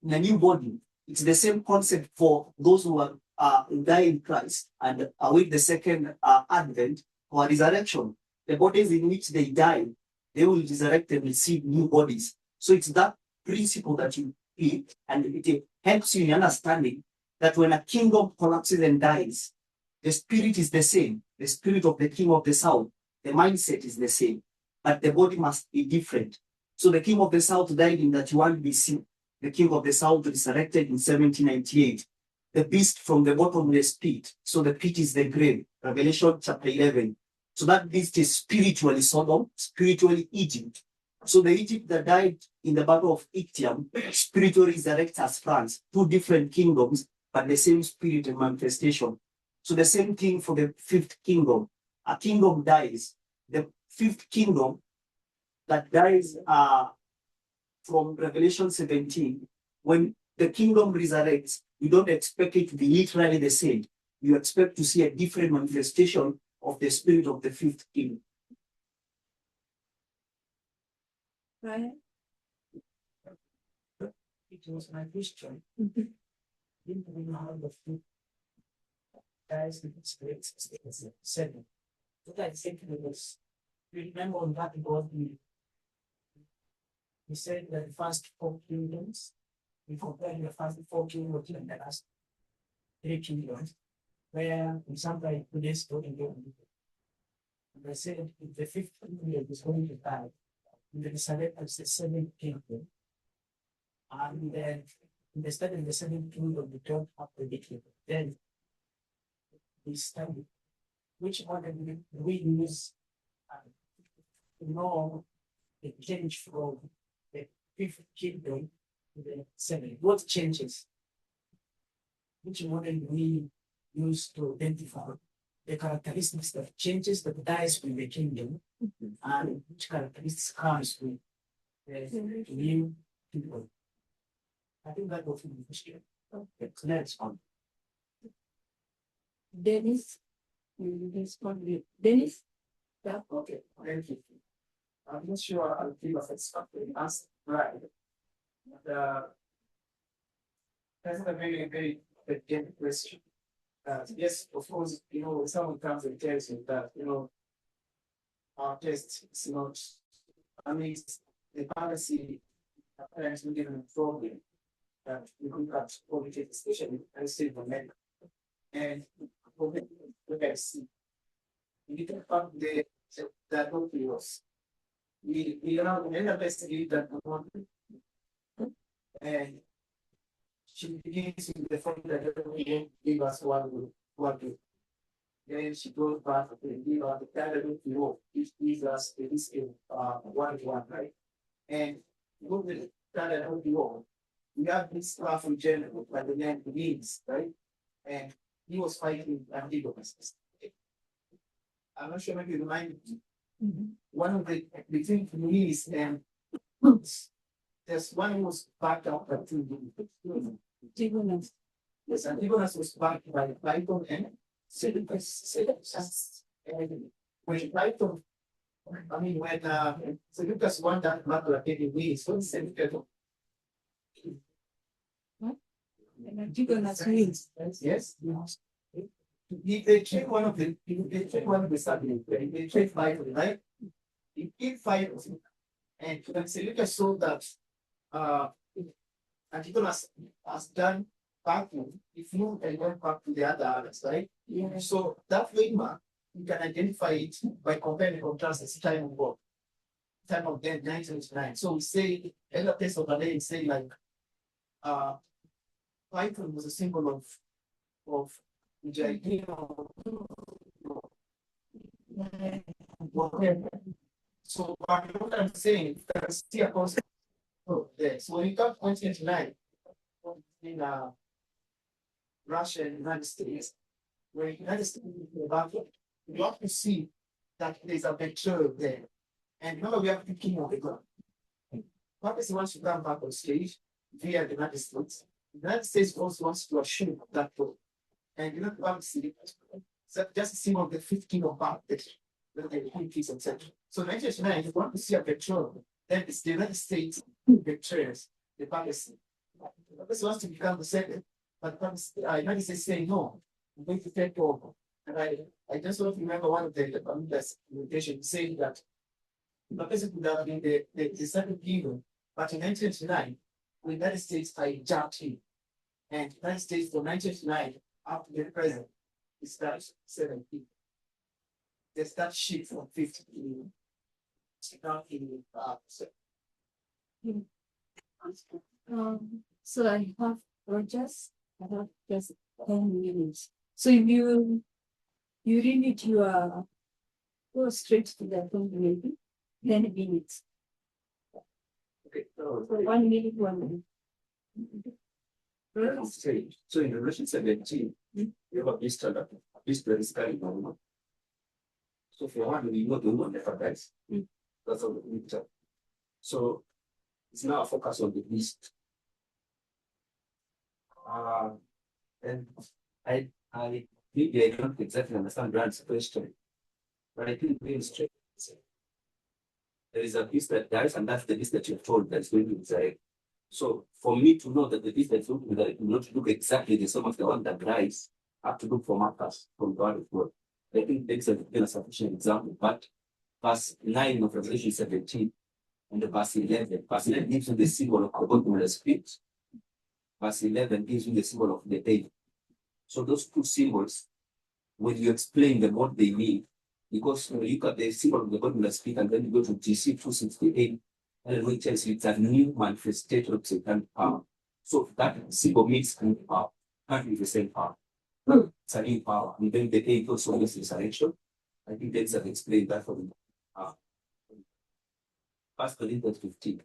In a new body. It's the same concept for those who are die in Christ and await the second advent or resurrection. The bodies in which they die, they will resurrect and receive new bodies. So it's that principle that you read, and it helps you in understanding that when a kingdom collapses and dies, the spirit is the same. The spirit of the king of the south, the mindset is the same, but the body must be different. So the king of the south died in 31 BC. The king of the south resurrected in 1798. The beast from the bottomless pit. So the pit is the grave. Revelation chapter 11. So that beast is spiritually Sodom, spiritually Egypt. So the Egypt that died in the battle of Actium spiritually resurrects as France. Two different kingdoms, but the same spirit and manifestation. So the same thing for the fifth kingdom. A kingdom dies. The fifth kingdom that dies from Revelation 17, when the kingdom resurrects, you don't expect it to be literally the same. You expect to see a different manifestation of the spirit of the fifth kingdom. Right? It was my question. Mhm. Didn't we know how the food guys with spirits seven? What I think was, you remember on that God he said that the first four kingdoms, we compared the first four kingdoms to the last three kingdoms, where in some way today's story and I said if the fifth kingdom is going to die, in the resurrection of the seventh kingdom, And then instead in the second period we don't have predictable. Then we study which model we use to know the change from the fifth kingdom to the seventh. What changes? Which model we use to identify the characteristics that changes that dies with the kingdom and which characteristics comes with the new people. I think that was the question. Okay, so next one. Dennis, you respond with Dennis. Yeah. Okay, thank you. I'm not sure I'll give a satisfactory answer, right? But, that's a very, very good question. Yes, of course, when someone comes and tells you that, our test is not, the policy apparently we given a problem that we look at quality, especially and state the men. And we can see. We can find that don't be us. We are going to investigate that one. And she begins with the fact that we give us one. Then she goes back and give us the candidate which gives us this 1-1, right? And with the candidate we have this powerful general by the name Leeds, right? And he was fighting Antiochus. I'm not sure maybe you remind me. One of the between Leeds and there's one who was backed up by Antigonus. Yes, Antigonus was backed by Python and Seleucus. And when Python, when Seleucus won that battle against Greece, what Seleucus? Antigonus wins. Yes. They check one of the subjects, they check Python, right? He killed 5 of them. And when Seleucus saw that Antigonus has done Python, he flew and went back to the other others, right? Yeah. So that framework, you can identify it by comparing and contrasting time of war. Time of death, 1999. So we say, other place of the day, say like Python was a symbol of the idea of so what I'm saying, you can see a concept there. So when you come to 1999, in Russia and United States, where United States is about it, you have to see that there's a betrayal there. And remember, we have the king of the ground. Purpose wants to come back on stage via the United States. The United States also wants to assume that role. And you know, see just a symbol of the 5th king of back, the peace, etc. So 1989, if you want to see a betrayal, then it's the United States who betrays the Palestine. The Palestine wants to become the second, but the United States saying no, I'm going to take over. And I just want to remember one of the presentation saying that the Palestine could have been the second kingdom, but in 1989, the United States hijacked him. And the United States from 1989 up to the present is that 70. There's that shift from 50 to now in So I have Rogers. I have just 10 minutes. So if you read it, you are go straight to the 10 minutes. Okay, So 1 minute, 1 minute. so in relation 17, you have a beast that is carrying on. So for one, we know the one never dies. That's all we tell. So it's now a focus on the beast. And I maybe I don't exactly understand Grant's question, but I think very straight. There is a beast that dies, and that's the beast that you're told that's going to die. So for me to know that the beast that's going to die will not look exactly the same as the one that dies, I have to look for markers from God of God. I think that's a sufficient example, but verse 9 of Revelation 17 and the verse 11. Verse 11 gives you the symbol of God with the spirit. Verse 11 gives you the symbol of the day. So those two symbols, when you explain them what they mean, because when you look at the symbol of the God with the spirit and then you go to GC 268, And which tells you it's a new manifestation of satanic power. So that symbol means new power, can't be the same power. It's a new power. And then the eight also means resurrection. I think that's explained that for me. First Corinthians 15,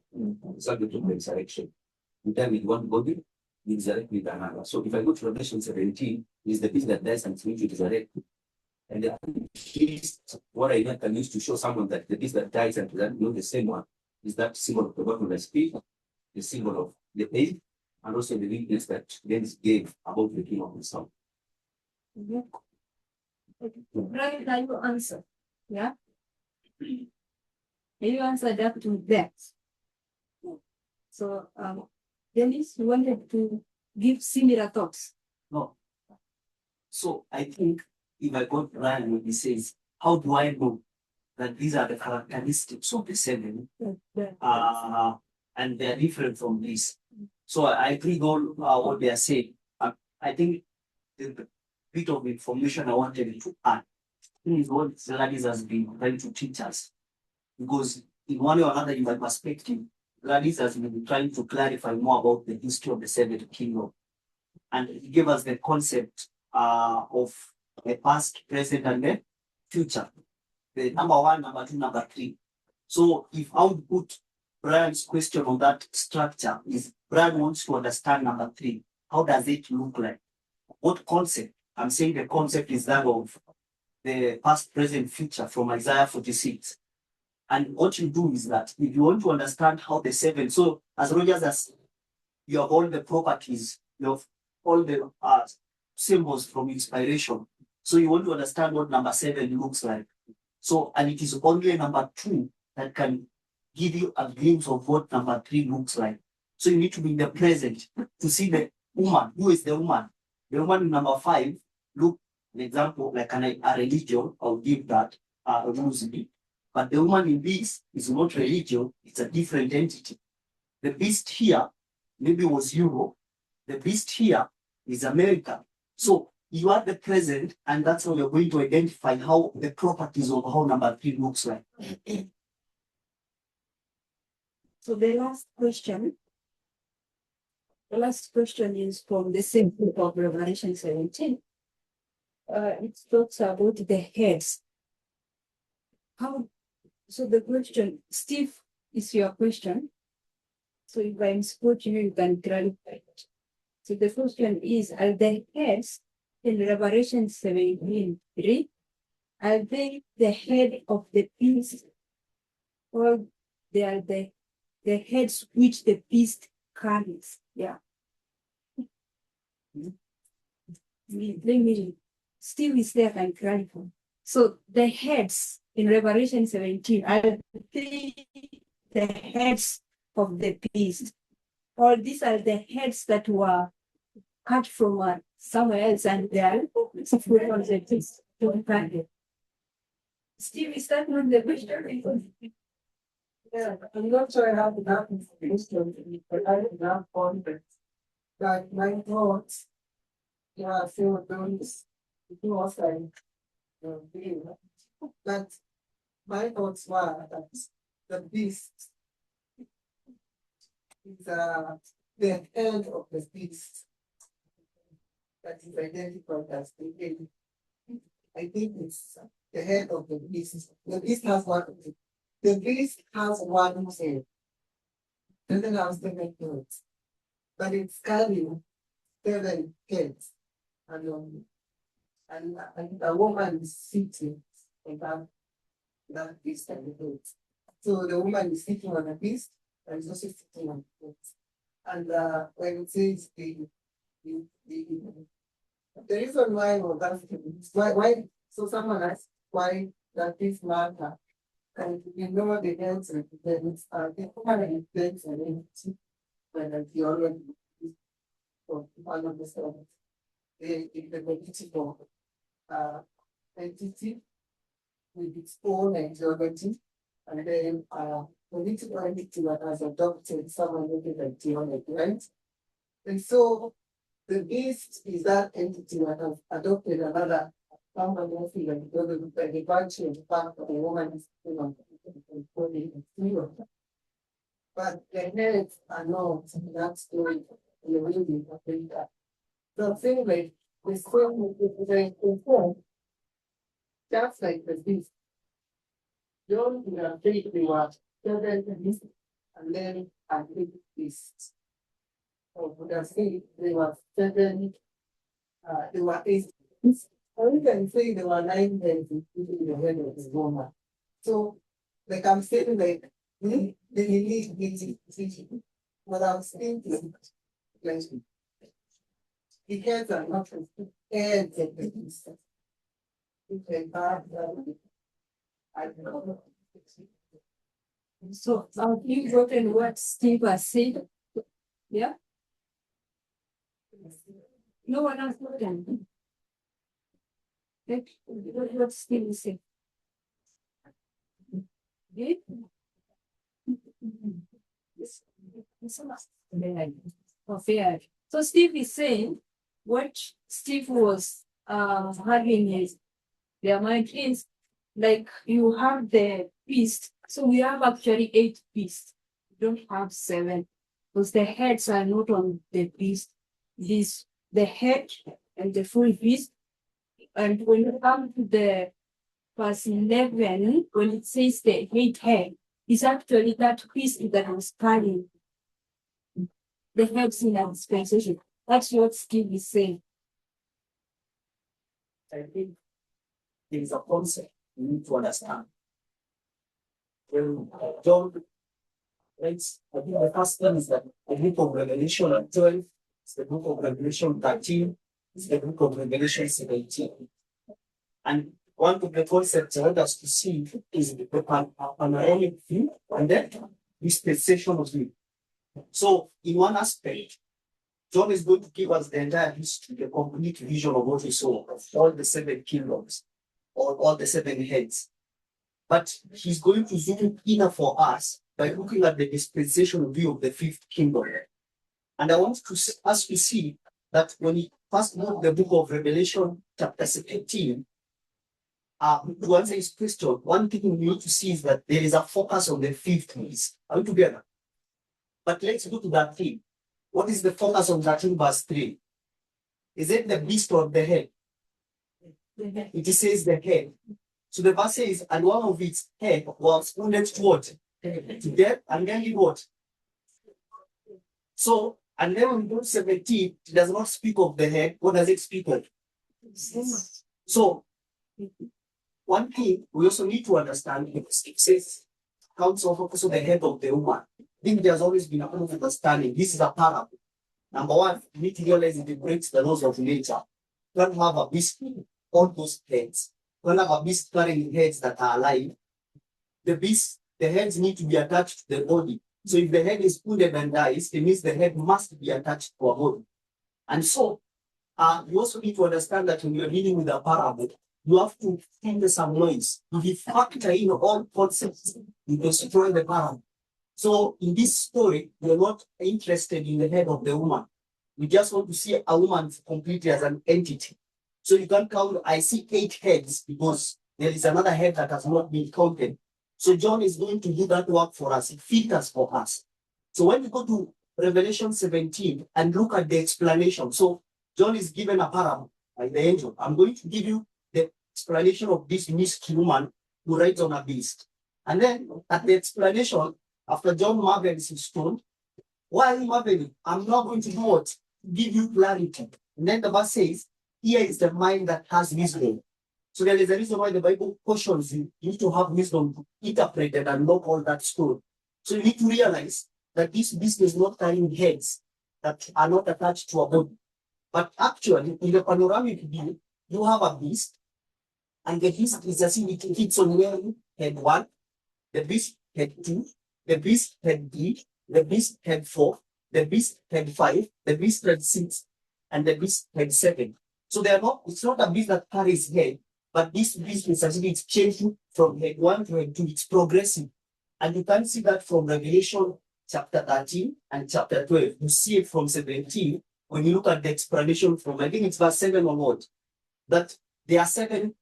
subject to resurrection. We die with one body, we resurrect with another. So if I go to Revelation 17, it's the beast that dies and which resurrect. And the beast, what I can use to show someone that the beast that dies and resurrect, not the same one, is that symbol of the bottom of the speed, the symbol of the eighth, and also the witness that James gave about the king of the sun. Brian, can you answer? Yeah? Can you answer that to that? So, Dennis, you wanted to give similar thoughts. No. So I think if I got Ryan when he says, how do I know that these are the characteristics of the seven? And they are different from this. So I agree all what they are saying. I think the bit of information I wanted to add is what Gladys has been trying to teach us. Because in one way or another, in my perspective, Gladys has been trying to clarify more about the history of the seventh kingdom. And he gave us the concept of the past, present, and the future. The number one, number two, number three. So if I would put Brian's question on that structure, is Brian wants to understand number three. How does it look like? What concept? I'm saying the concept is that of the past, present, future from Isaiah 46. And what you do is that if you want to understand how the seven, so as Rogers has, you have all the properties, you have all the symbols from inspiration. So you want to understand what number seven looks like. So, and it is only number two that can give you a glimpse of what number three looks like. So you need to be in the present to see the woman. Who is the woman? The woman in number five, look, an example, like a religion, I'll give that loosely. But the woman in this is not religion, it's a different entity. The beast here maybe was Europe. The beast here is America. So you are the present, and that's how you're going to identify how the properties of how number three looks like. So the last question is from the same book of Revelation 17. It talks about the heads. So the question, Steve, is your question. So if I misquote you, you can clarify it. So the question is, are the heads in Revelation 17:3, are they the head of the beast, or they are the heads which the beast carries? Yeah. Let me, Steve is there and clarify. So the heads in Revelation 17, are they the heads of the beast, or these are the heads that were cut from somewhere else and they are put on the beast to target? Steve, is that not the question? Yeah, I'm not sure I have enough information, but I have enough context. Like my thoughts, yeah, few those, it was like, that my thoughts were that the beast is the end of the beast that is identified as the head. I think it's the head of the beast. The beast has one. The beast has one head. Doesn't have seven heads, but it's carrying 7 heads, and a woman is sitting on that beast and the heads. So the woman is sitting on a beast and is also sitting on the heads. And when it says the reason why was that why so someone asked why that this matter, and you know the heads represents the woman represents an entity when the already for one of the servants. The political entity with its own ideology, and then political entity that has adopted someone looking at theology, right? And so the beast is that entity that has adopted another someone looking at theology by the virtue of the fact that the woman is still on the body. but the heads are not that story in the way they portray that. So things like the same with the inform, just like the beast. Don't think they were children beast and then I think beasts. Or would I say they were seven, they were eight. Or you can say they were 9 heads including the head of the woman. So like I'm saying like they need teaching. But I'm thinking like the heads are not heads of the beast. You can have I don't know. So have you gotten what Steve has said? Yeah? No one has gotten. What Steve said. Okay? Fair. So Steve is saying what Steve was having is their mind is like you have the beast. So we have actually 8 beasts. We don't have 7 because the heads are not on the beast. This the head and the full beast. And when you come to the verse 11, when it says the 8 head, it's actually that beast that was carrying the heads in that dispensation. That's what Steve is saying. I think there is a concept we need to understand. When John writes, I think the first one is that the book of Revelation 12, it's the book of Revelation 13, it's the book of Revelation 17. And one of the concepts I want us to see is the panoramic view and then dispensation of view. So, in one aspect, John is going to give us the entire history, the complete vision of what we saw, of all the 7 kingdoms, or all the 7 heads. But he's going to zoom in for us by looking at the dispensation view of the 5th kingdom. And I want us to see that when we first look the book of Revelation, chapter 17, to answer his question, one thing we need to see is that there is a focus on the 5th beast. Are we together? But let's go to that thing. What is the focus of that in verse 3? Is it the beast or the head? It says the head. So the verse says, and one of its head was wounded to what? To death, and then it what? So, and then when we go to 17, it does not speak of the head. What does it speak of? So, one thing we also need to understand, because it says, counsel focus on the head of the woman. I think there's always been a kind of understanding. This is a parable. Number one, we need to realize it breaks the laws of nature. You don't have a beast on those heads. You don't have a beast carrying heads that are alive. The beast, the heads need to be attached to the body. So if the head is wounded and dies, it means the head must be attached to a body. And so, you also need to understand that when you're dealing with a parable, you have to find some noise. If you factor in all concepts, you destroy the parable. So in this story, we're not interested in the head of the woman. We just want to see a woman completely as an entity. So you can count, I see 8 heads because there is another head that has not been counted. So John is going to do that work for us. It filters for us. So when we go to Revelation 17 and look at the explanation. So John is given a parable by the angel. I'm going to give you the explanation of this mystery woman who rides on a beast. And then at the explanation, after John marvels his stone, why are you marveling? I'm not going to do what? Give you clarity. And then the verse says, here is the mind that has wisdom. So there is a reason why the Bible cautions you need to have wisdom to interpret it and not all that stone. So you need to realize that this beast is not carrying heads that are not attached to a body. But actually, in the panoramic view, you have a beast, and the beast is as if it hits on where head 1, the beast head 2, the beast head 3, the beast head 4, the beast head 5, the beast head 6, and the beast head 7. So they are not, it's not a beast that carries head, but this beast is as if it's changing from head 1 to head 2, it's progressive. And you can see that from Revelation chapter 13 and chapter 12. You see it from 17 when you look at the explanation from, I think it's verse 7 onward, that there are 7,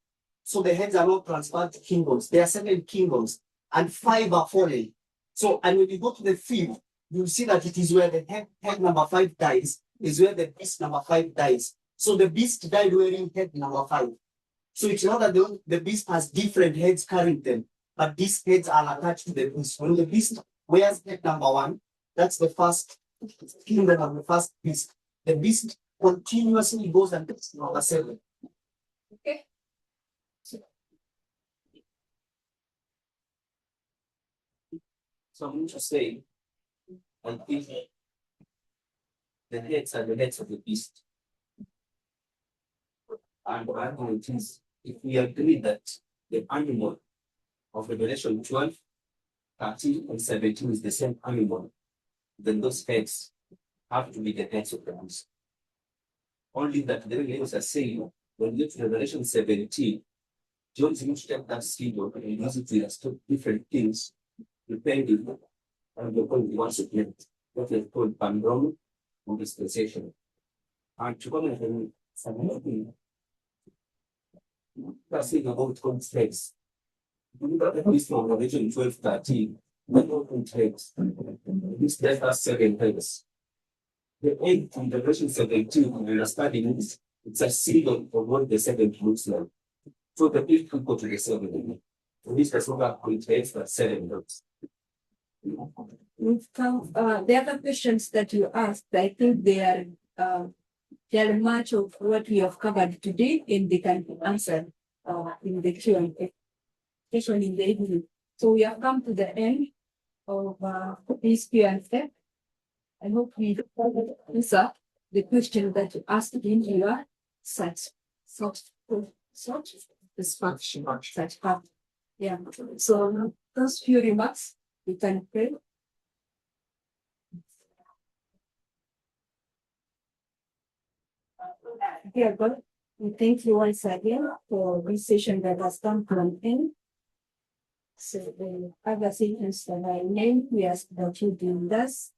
so the heads are not transferred to kingdoms. There are 7 kingdoms, and 5 are fallen. So, and when you go to the field, you'll see that it is where the head number 5 dies, is where the beast number 5 dies. So the beast died wearing head number 5. So it's not that the beast has different heads carrying them, but these heads are attached to the beast. When the beast wears head number 1, that's the first kingdom of the first beast. The beast continuously goes and gets number 7. Okay. So I'm just saying, and if the heads are the heads of the beast. And the argument is, if we agree that the animal of Revelation 12, 13, and 17 is the same animal, then those heads have to be the heads of the beast. Only that the revelation are saying, when you get to Revelation 17, John is going to take that symbol and use it to illustrate different things, depending on the point he wants to make. What is called pandemic or dispensation. And to come and something that's saying about context. At least from Revelation 12, 13, we know context. This left us 7 things. The 8 in Revelation 17, understanding is it's a symbol of what the 7 looks like. So the 8 will go to the 7. This does not have context, but 7 looks. We've come, the other questions that you asked, I think they are much of what we have covered today, and they can be answered in the Q&A, especially in the evening. So we have come to the end of this Q&A. I hope we answer the question that you asked in your satisfaction. Yeah. So those few remarks, we can pray. Dear God, we thank you once again for this session that has come to an end. So the other sessions that I named, we ask that you be with us.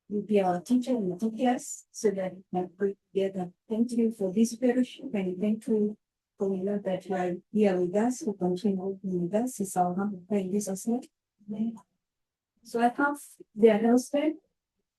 You be our teacher and teach us so that we can pray together. Thank you for this fellowship and thank you for the love that you are here with us, who continue working with us. It's our humble prayer in Jesus' name. Amen. So I have the announcement